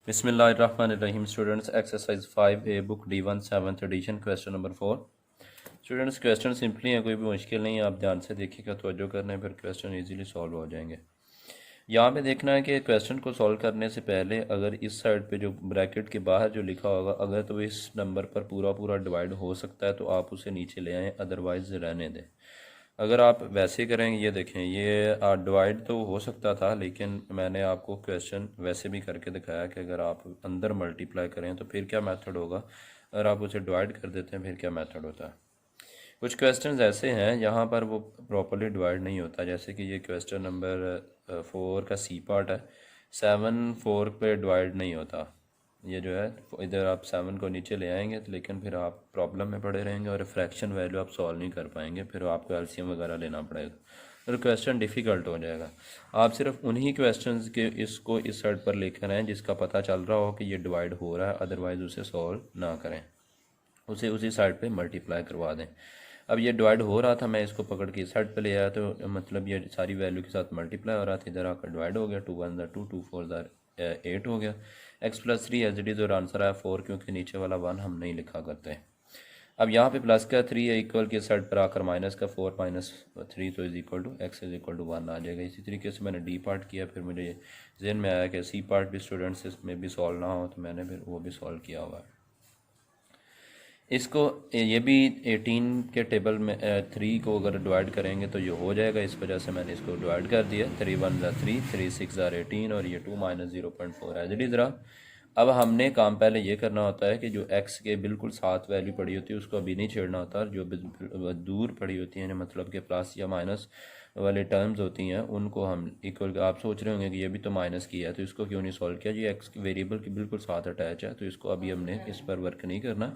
बिस्मिल्लाहिर्रहमानिर्रहीम। Students, exercise 5A book D1 7th edition, question number 4। Students, question simply है, कोई भी मुश्किल नहीं है। आप ध्यान से देखिएगा, तवज्जो करना है, फिर क्वेश्चन इजीली सॉल्व हो जाएंगे। यहाँ पे देखना है कि क्वेश्चन को सॉल्व करने से पहले अगर इस साइड पे जो ब्रैकेट के बाहर जो लिखा होगा, अगर तो इस नंबर पर पूरा पूरा डिवाइड हो सकता है तो आप उसे नीचे ले आएँ, अदरवाइज़ रहने दें। अगर आप वैसे करेंगे, ये देखें, ये डिवाइड तो हो सकता था, लेकिन मैंने आपको क्वेश्चन वैसे भी करके दिखाया कि अगर आप अंदर मल्टीप्लाई करें तो फिर क्या मेथड होगा, अगर आप उसे डिवाइड कर देते हैं फिर क्या मेथड होता है। कुछ क्वेश्चंस ऐसे हैं यहाँ पर वो प्रॉपरली डिवाइड नहीं होता, जैसे कि ये क्वेश्चन नंबर 4 का सी पार्ट है। 7 4 पे डिवाइड नहीं होता। ये जो है, इधर आप 7 को नीचे ले आएंगे तो लेकिन फिर आप प्रॉब्लम में पड़े रहेंगे और फ्रैक्शन वैल्यू आप सॉल्व नहीं कर पाएंगे, फिर आपको एलसीएम वगैरह लेना पड़ेगा, फिर क्वेश्चन डिफ़िकल्ट हो जाएगा। आप सिर्फ उन्हीं क्वेश्चंस के इसको इस साइड पर लेकर आएँ जिसका पता चल रहा हो कि ये डिवाइड हो रहा है, अदरवाइज़ उसे सॉल्व ना करें, उसे उसी साइड पे मल्टीप्लाई करवा दें। अब ये डिवाइड हो रहा था, मैं इसको पकड़ के इस साइड पे ले आया तो मतलब ये सारी वैल्यू के साथ मल्टीप्लाई हो रहा था, इधर आकर डिवाइड हो गया। 2 1 2 2 4 8 हो गया। x+3 एज इट इज़, और आंसर आया 4, क्योंकि नीचे वाला 1 हम नहीं लिखा करते। अब यहाँ पे प्लस का 3 है, इक्वल के साइड पर आकर माइनस का 4 -3 तो is equal to x is equal to 1 आ जाएगा। इसी तरीके से मैंने डी पार्ट किया, फिर मुझे जहन में आया कि सी पार्ट भी स्टूडेंट्स इसमें भी सॉल्व ना हो, तो मैंने फिर वो भी सॉल्व किया हुआ है। इसको ये भी 18 के टेबल में 3 को अगर डिवाइड करेंगे तो ये हो जाएगा, इस वजह से मैंने इसको डिवाइड कर दिया। 3 1 3 3 6 18 और ये 2 -0.4 एज इट इज़ रहा। अब हमने काम पहले ये करना होता है कि जो x के बिल्कुल साथ वैल्यू पड़ी होती है उसको अभी नहीं छेड़ना होता, और जो दूर पड़ी होती हैं, मतलब कि प्लस या माइनस वाले टर्म्स होती हैं, उनको हम इक्वल। आप सोच रहे होंगे कि ये भी तो माइनस किया है तो इसको क्यों नहीं सॉल्व किया। जी, x वेरिएबल के बिल्कुल साथ अटैच है, तो इसको अभी हमने इस पर वर्क नहीं करना।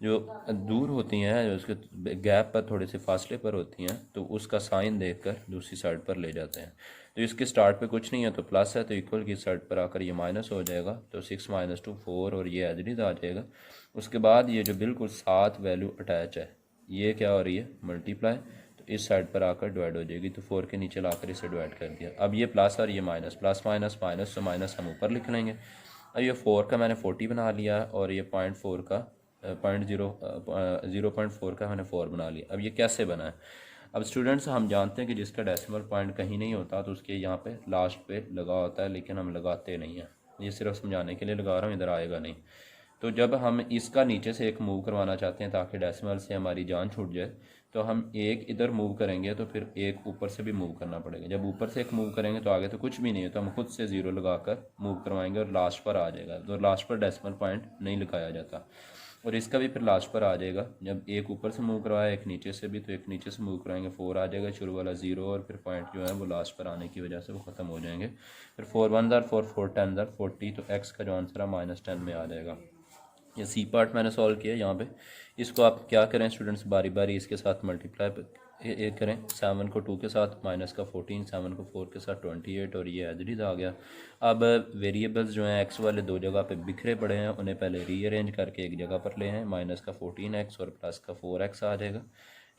जो दूर होती हैं, जो उसके गैप पर थोड़े से फासले पर होती हैं, तो उसका साइन देखकर दूसरी साइड पर ले जाते हैं। तो इसके स्टार्ट पे कुछ नहीं है तो प्लस है, तो इक्वल की साइड पर आकर ये माइनस हो जाएगा, तो 6 - 2 4 और ये एज इट इज़ आ जाएगा। उसके बाद ये जो बिल्कुल साथ वैल्यू अटैच है, ये क्या हो रही है, मल्टीप्लाई, तो इस साइड पर आकर डिवाइड हो जाएगी, तो 4 के नीचे लाकर इसे डिवाइड कर दिया। अब ये प्लस और ये माइनस, प्लस माइनस माइनस, तो माइनस हम ऊपर लिख लेंगे। अब ये 4 का मैंने 40 बना लिया और ये 0.4 का 0.4 का मैंने 4 बना लिया। अब ये कैसे बना है। अब स्टूडेंट्स, हम जानते हैं कि जिसका डेसिमल पॉइंट कहीं नहीं होता तो उसके यहाँ पे लास्ट पे लगा होता है, लेकिन हम लगाते नहीं हैं। ये सिर्फ समझाने के लिए लगा रहा हूँ, इधर आएगा नहीं। तो जब हम इसका नीचे से एक मूव करवाना चाहते हैं ताकि डेसिमल से हमारी जान छूट जाए, तो हम एक इधर मूव करेंगे तो फिर एक ऊपर से भी मूव करना पड़ेगा। जब ऊपर से एक मूव करेंगे तो आगे तो कुछ भी नहीं है, तो हम खुद से ज़ीरो लगाकर मूव करवाएंगे और लास्ट पर आ जाएगा। तो लास्ट पर डेसिमल पॉइंट नहीं लगाया जाता, और इसका भी फिर लास्ट पर आ जाएगा। जब एक ऊपर से मूव करवाया, एक नीचे से भी, तो एक नीचे से मूव कराएंगे 4 आ जाएगा, शुरू वाला 0, और फिर पॉइंट जो है वो लास्ट पर आने की वजह से वो ख़त्म हो जाएंगे। फिर 4 1 4 4 10 40, तो x का जो आंसर है -10 में आ जाएगा। ये सी पार्ट मैंने सॉल्व किया यहाँ पे। इसको आप क्या करें स्टूडेंट्स, बारी बारी इसके साथ मल्टीप्लाई करें। 7 को 2 के साथ, माइनस का 14, 7 को 4 के साथ 28, और ये एज इट इज़ आ गया। अब वेरिएबल्स जो हैं एक्स वाले दो जगह पे बिखरे पड़े हैं, उन्हें पहले रीअरेंज करके एक जगह पर ले हैं। माइनस का 14x और प्लस का 4x आ जाएगा।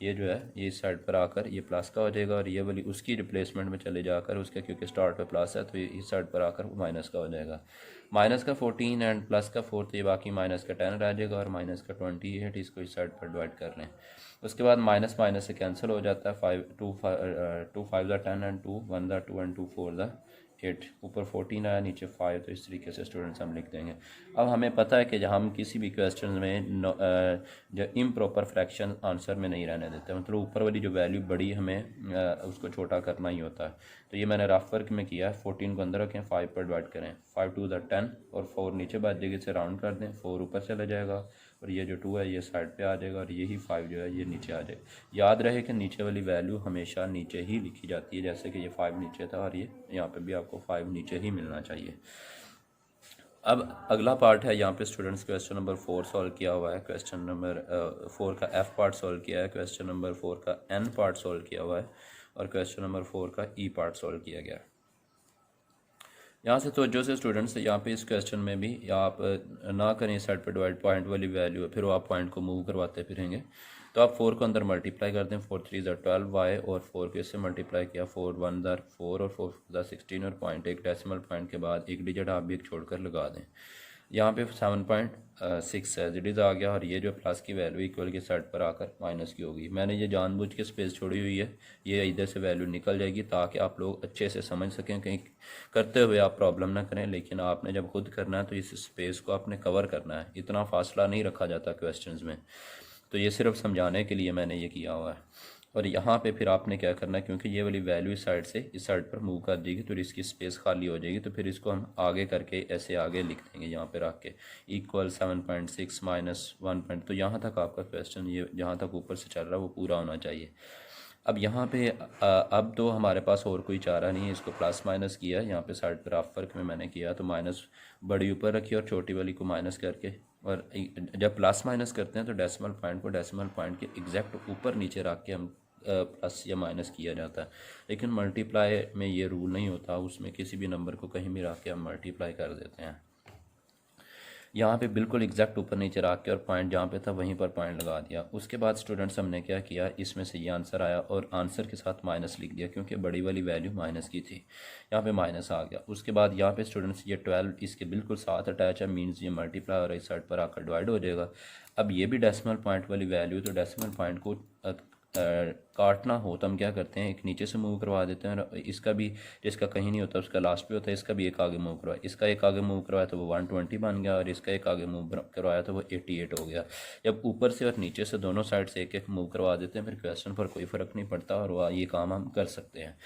ये जो है ये इस साइड पर आकर ये प्लस का हो जाएगा, और ये वाली उसकी रिप्लेसमेंट में चले जाकर उसके, क्योंकि स्टार्ट पे प्लस है तो ये इस साइड पर आकर वो माइनस का हो जाएगा। माइनस का 14 एंड प्लस का 4, तो ये बाकी माइनस का 10 रह जाएगा, और माइनस का 28, इसको इस साइड पर डिवाइड कर लें। उसके बाद माइनस माइनस से कैंसिल हो जाता है। 2 5 10 एंड 2 1 2 एंड 2 4 8, ऊपर 14 आया, नीचे 5, तो इस तरीके से स्टूडेंट्स हम लिख देंगे। अब हमें पता है कि जब हम किसी भी क्वेश्चन में जो इम्प्रॉपर फ्रैक्शन आंसर में नहीं रहने देते, मतलब ऊपर वाली जो वैल्यू बड़ी, हमें उसको छोटा करना ही होता है। तो ये मैंने रफ वर्क में किया है। 14 को अंदर रखें, 5 पर डिवाइड करें, 5 2 10, और 4 नीचे बात जगह से राउंड कर दें, 4 ऊपर चला जाएगा, और ये जो 2 है ये साइड पे आ जाएगा, और यही 5 जो है ये नीचे आ जाएगा। याद रहे कि नीचे वाली वैल्यू हमेशा नीचे ही लिखी जाती है, जैसे कि ये 5 नीचे था और ये यहाँ पे भी आपको 5 नीचे ही मिलना चाहिए। अब अगला पार्ट है, यहाँ पे स्टूडेंट्स क्वेश्चन नंबर 4 सॉल्व किया हुआ है, क्वेश्चन नंबर 4 का एफ पार्ट सॉल्व किया है, क्वेश्चन नंबर 4 का एन पार्ट सॉल्व किया हुआ है, और क्वेश्चन नंबर 4 का ई पार्ट सॉल्व किया गया है। यहाँ से तवज्जो से स्टूडेंट्स यहाँ पे इस क्वेश्चन में भी या आप ना करें साइड पर डिवाइड पॉइंट वाली वैल्यू है, फिर वो आप पॉइंट को मूव करवाते फिरेंगे। तो आप 4 को अंदर मल्टीप्लाई कर दें, 4 3 12 वाई, और 4 को इससे मल्टीप्लाई किया, 4 1 4 और 4 16, और पॉइंट एक डेसिमल पॉइंट के बाद एक डिजिट आप भी एक छोड़कर लगा दें। यहाँ पे 7.6 है डिजिट आ गया, और ये जो प्लस की वैल्यू इक्वल के साइड पर आकर माइनस की होगी। मैंने ये जानबूझ के स्पेस छोड़ी हुई है, ये इधर से वैल्यू निकल जाएगी ताकि आप लोग अच्छे से समझ सकें, कहीं करते हुए आप प्रॉब्लम ना करें। लेकिन आपने जब खुद करना है तो इस स्पेस को आपने कवर करना है, इतना फासला नहीं रखा जाता क्वेश्चंस में। तो ये सिर्फ समझाने के लिए मैंने ये किया हुआ है। और यहाँ पे फिर आपने क्या करना है, क्योंकि ये वाली वैल्यू इस साइड से इस साइड पर मूव कर देगी तो इसकी स्पेस खाली हो जाएगी, तो फिर इसको हम आगे करके ऐसे आगे लिख देंगे यहाँ पे रख के इक्वल 7.6 माइनस 1 तो यहाँ तक आपका क्वेश्चन ये जहाँ तक ऊपर से चल रहा है वो पूरा होना चाहिए। अब यहाँ पे अब तो हमारे पास और कोई चारा नहीं है, इसको प्लस माइनस किया यहाँ पे साइड पर आप फर्क में मैंने किया, तो माइनस बड़ी ऊपर रखी और छोटी वाली को माइनस करके, और जब प्लस माइनस करते हैं तो डेसिमल पॉइंट को डेसिमल पॉइंट के एग्जैक्ट ऊपर नीचे रख के हम प्लस या माइनस किया जाता है। लेकिन मल्टीप्लाई में ये रूल नहीं होता, उसमें किसी भी नंबर को कहीं भी रख के हम मल्टीप्लाई कर देते हैं। यहाँ पे बिल्कुल एग्जैक्ट ऊपर नीचे रख के और पॉइंट जहाँ पे था वहीं पर पॉइंट लगा दिया। उसके बाद स्टूडेंट्स हमने क्या किया, इसमें से ये आंसर आया और आंसर के साथ माइनस लिख दिया, क्योंकि बड़ी वाली वैल्यू माइनस की थी, यहाँ पे माइनस आ गया। उसके बाद यहाँ पे स्टूडेंट्स ये 12 इसके बिल्कुल साथ अटैच है, मीन्स ये मल्टीप्लाई और इस साइड पर आकर डिवाइड हो जाएगा। अब ये भी डेसिमल पॉइंट वाली वैल्यू, तो डेसिमल पॉइंट को काटना हो तो हम क्या करते हैं, एक नीचे से मूव करवा देते हैं, और इसका भी जिसका कहीं नहीं होता उसका लास्ट पे होता है, इसका भी एक आगे मूव करवाया, इसका एक आगे मूव करवाया तो वो 120 बन गया, और इसका एक आगे मूव करवाया तो वो 88 हो गया। जब ऊपर से और नीचे से दोनों साइड से एक एक मूव करवा देते हैं फिर क्वेश्चन पर कोई फ़र्क नहीं पड़ता, और वह ये काम हम कर सकते हैं।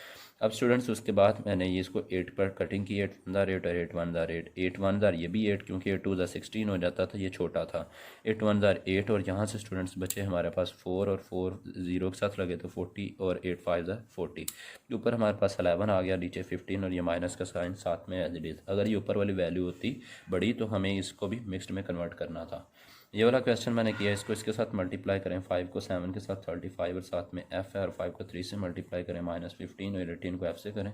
अब स्टूडेंट्स उसके बाद मैंने ये इसको 8 पर कटिंग की, 8 1 8 और 8 1 8, 8 1 ये भी 8, क्योंकि 8 2 16 हो जाता था, ये छोटा था, 8 1 8, और यहाँ से स्टूडेंट्स बचे हमारे पास 4 और 4 0 के साथ लगे तो 40, और 8 5 40, ऊपर हमारे पास 11 आ गया, नीचे 15, और ये माइनस का साइन साथ में एज इट इज़। अगर ये ऊपर वाली वैल्यू होती बड़ी तो हमें इसको भी मिक्स्ड में कन्वर्ट करना था। ये वाला क्वेश्चन मैंने किया, इसको इसके साथ मल्टीप्लाई करें, 5 को 7 के साथ 35, और साथ में f है, और 5 को 3 से मल्टीप्लाई करें -15, और 18 को f से करें,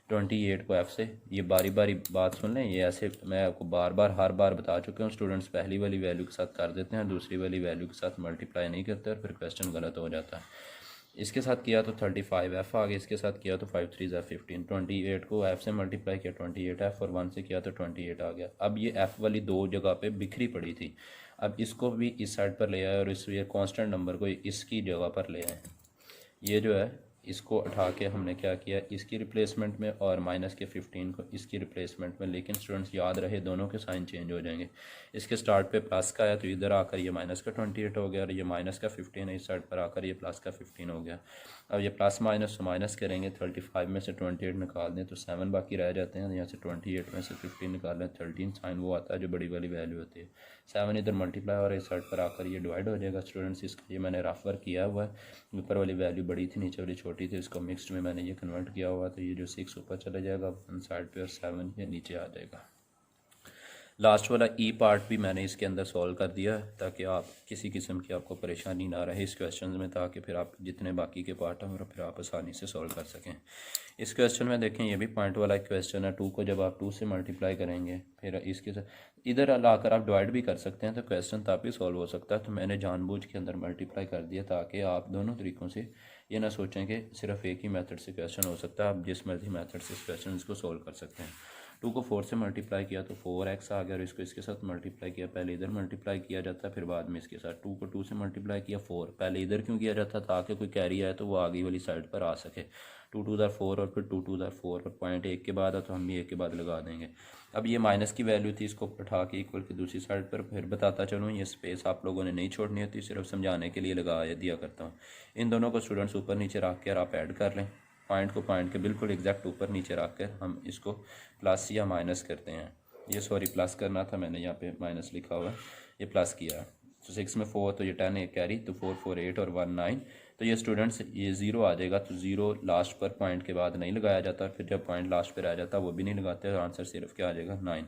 28 को f से। ये बारी बारी बात सुन लें, ये ऐसे मैं आपको बार बार हर बार बता चुका हूँ स्टूडेंट्स, पहली वाली वैल्यू के साथ कर देते हैं, दूसरी वाली वैल्यू के साथ मल्टीप्लाई नहीं करते और फिर क्वेश्चन गलत हो जाता है। इसके साथ किया तो 35 f आ गया, इसके साथ किया तो 5 3 15, 28 को f से मल्टीप्लाई किया 28 f, और 1 से किया तो 28 आ गया। अब ये f वाली दो जगह पे बिखरी पड़ी थी, अब इसको भी इस साइड पर ले आए और इस ये कांस्टेंट नंबर को इसकी जगह पर ले आए। ये जो है इसको उठा के हमने क्या किया, इसकी रिप्लेसमेंट में, और माइनस के 15 को इसकी रिप्लेसमेंट में। लेकिन स्टूडेंट्स याद रहे दोनों के साइन चेंज हो जाएंगे, इसके स्टार्ट पे प्लस का आया तो इधर आकर ये माइनस का 28 हो गया, और ये माइनस का 15 है, इस साइड पर आकर ये प्लस का 15 हो गया। अब ये प्लस माइनस तो माइनस करेंगे, 35 में से 28 निकाल दें तो 7 बाकी रह जाते हैं, यहाँ से 28 में से 15 निकाल लें, 13 साइन वो आता है जो बड़ी वाली वैल्यू होती है, 7 इधर मल्टीप्लाई और इस साइड पर आकर ये डिवाइड हो जाएगा। स्टूडेंट्स इसका ये मैंने रफ वर्क किया हुआ है, ऊपर वाली वैल्यू बड़ी थी नीचे वाली छोटी थी, इसको मिक्स्ड में मैंने ये कन्वर्ट किया हुआ, तो ये जो 6 ऊपर चला जाएगा वन साइड पे और 7 ये नीचे आ जाएगा। लास्ट वाला ई पार्ट भी मैंने इसके अंदर सॉल्व कर दिया है ताकि आप किसी किस्म की आपको परेशानी ना रहे इस क्वेश्चन में, ताकि फिर आप जितने बाकी के पार्ट हैं फिर आप आसानी से सॉल्व कर सकें। इस क्वेश्चन में देखें, ये भी पॉइंट वाला क्वेश्चन है, 2 को जब आप 2 से मल्टीप्लाई करेंगे फिर इसके साथ इधर लाकर आप डिवाइड भी कर सकते हैं तो क्वेश्चन तब भी सॉल्व हो सकता है। तो मैंने जानबूझ के अंदर मल्टीप्लाई कर दिया ताकि आप दोनों तरीक़ों से ये ना सोचें कि सिर्फ एक ही मेथड से क्वेश्चन हो सकता है, आप जिस मर्जी मेथड से इस क्वेश्चन को सॉल्व कर सकते हैं। 2 को 4 से मल्टीप्लाई किया तो 4x आ गया, और इसको इसके साथ मल्टीप्लाई किया, पहले इधर मल्टीप्लाई किया जाता है फिर बाद में इसके साथ। 2 को 2 से मल्टीप्लाई किया 4, पहले इधर क्यों किया जाता ताकि कोई कैरी आए तो वो आगे वाली साइड पर आ सके। 2 2 4 और फिर 2 2 4, और पॉइंट एक के बाद है तो हम भी एक के बाद लगा देंगे। अब ये माइनस की वैल्यू थी, इसको उठा के इक्वल की दूसरी साइड पर फिर बताता चलूँ, ये स्पेस आप लोगों ने नहीं छोड़नी होती, सिर्फ समझाने के लिए लगा दिया करता हूँ। इन दोनों को स्टूडेंट्स ऊपर नीचे रख कर आप ऐड कर लें, पॉइंट को पॉइंट के बिल्कुल एग्जैक्ट ऊपर नीचे रख कर हम इसको प्लस या माइनस करते हैं। ये सॉरी प्लस करना था, मैंने यहाँ पे माइनस लिखा हुआ है, ये प्लस किया। तो 6 में 4 तो ये 10 एक कैरी, तो 4 4 8 और 1 9, तो ये स्टूडेंट्स ये 0 आ जाएगा। तो 0 लास्ट पर पॉइंट के बाद नहीं लगाया जाता, फिर जब पॉइंट लास्ट पर आ जाता वो भी नहीं लगाते, और आंसर सिर्फ क्या आ जाएगा 9।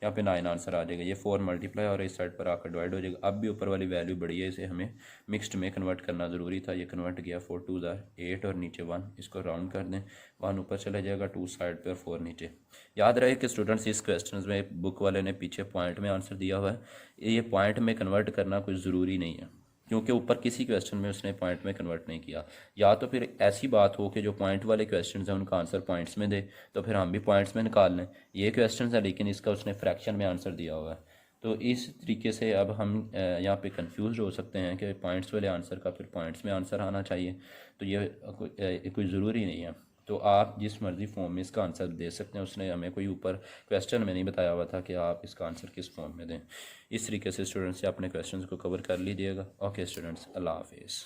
यहाँ पे 9 आंसर आ जाएगा। ये 4 मल्टीप्लाई और इस साइड पर आकर डिवाइड हो जाएगा। अब भी ऊपर वाली वैल्यू बड़ी है, इसे हमें मिक्स्ड में कन्वर्ट करना ज़रूरी था। ये कन्वर्ट किया, 4 2 8 और नीचे 1, इसको राउंड कर दें, 1 ऊपर चला जाएगा, 2 साइड पे और 4 नीचे। याद रहे कि स्टूडेंट्स इस क्वेश्चन में बुक वाले ने पीछे पॉइंट में आंसर दिया हुआ है, ये पॉइंट में कन्वर्ट करना कोई ज़रूरी नहीं है, क्योंकि ऊपर किसी क्वेश्चन में उसने पॉइंट में कन्वर्ट नहीं किया। या तो फिर ऐसी बात हो कि जो पॉइंट वाले क्वेश्चन हैं उनका आंसर पॉइंट्स में दे, तो फिर हम भी पॉइंट्स में निकाल लें। ये क्वेश्चन है लेकिन इसका उसने फ्रैक्शन में आंसर दिया हुआ है, तो इस तरीके से अब हम यहाँ पे कंफ्यूज हो सकते हैं कि पॉइंट्स वाले आंसर का फिर पॉइंट्स में आंसर आना चाहिए, तो ये कोई ज़रूरी नहीं है। तो आप जिस मर्ज़ी फॉर्म में इसका आंसर दे सकते हैं, उसने हमें कोई ऊपर क्वेश्चन में नहीं बताया हुआ था कि आप इसका आंसर किस फॉर्म में दें। इस तरीके से स्टूडेंट्स से अपने क्वेश्चंस को कवर कर लीजिएगा। ओके स्टूडेंट्स, अल्लाह हाफिज़।